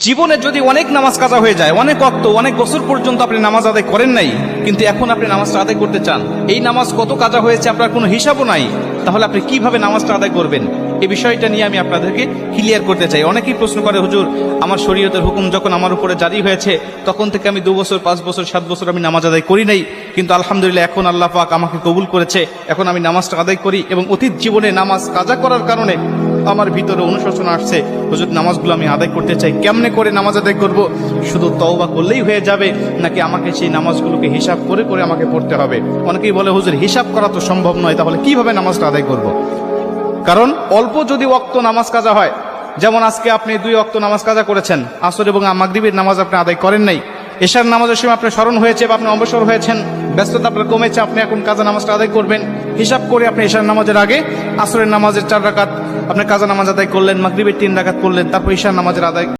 জীবনে যদি অনেক নামাজ কাজা হয়ে যায়, অনেক ওয়াক্ত, অনেক বছর পর্যন্ত আপনি নামাজ আদায় করেন নাই, কিন্তু এখন আপনি নামাজটা আদায় করতে চান, এই নামাজ কত কাজা হয়েছে আপনার কোনো হিসাবও নাই, তাহলে আপনি কিভাবে নামাজটা আদায় করবেন? এই বিষয়টা নিয়ে আমি আপনাদেরকে ক্লিয়ার করতে চাই। অনেকেই প্রশ্ন করে, হুজুর আমার শরীয়তের হুকুম যখন আমার উপরে জারি হয়েছে তখন থেকে আমি 2 বছর 5 বছর 7 বছর আমি নামাজ আদায় করি নাই, কিন্তু আলহামদুলিল্লাহ এখন আল্লাহ পাক আমাকে কবুল করেছে, এখন আমি নামাজটা আদায় করি, এবং অতীত জীবনে নামাজ কাজা করার কারণে আমার ভিতরে অনুশোচনা আসছে, হুজুর নামাজগুলো আমি আদায় করতে চাই, কেমনে করে নামাজ আদায় করব? শুধু তওবা করলেই হয়ে যাবে নাকি আমাকে সেই নামাজগুলোকে হিসাব করে করে আমাকে পড়তে হবে? অনেকেই বলে, হুজুর হিসাব করা তো সম্ভব নয়, তাহলে কিভাবে নামাজটা আদায় করব? কারণ অল্প যদি ওয়াক্ত নামাজ কাজা হয়, যেমন আজকে আপনি 2 ওয়াক্ত নামাজ কাজা করেছেন, আসর এবং মাগরিবের নামাজ আপনি আদায় করেন নাই, এশার নামাজের সময় আপনার স্মরণ হয়েছে বা আপনি অবসর হয়েছেন, ব্যস্ততা আপনার কমেছে, আপনি এখন কাজা নামাজটা আদায় করবেন, হিসাব করে আপনি এশার নামাজের আগে আসরের নামাজের 4 রাকাত আপনি কাজা নামাজ আদায় করলেন, মাগরিবের 3 রাকাত করলেন, তারপর এশার নামাজের আদায়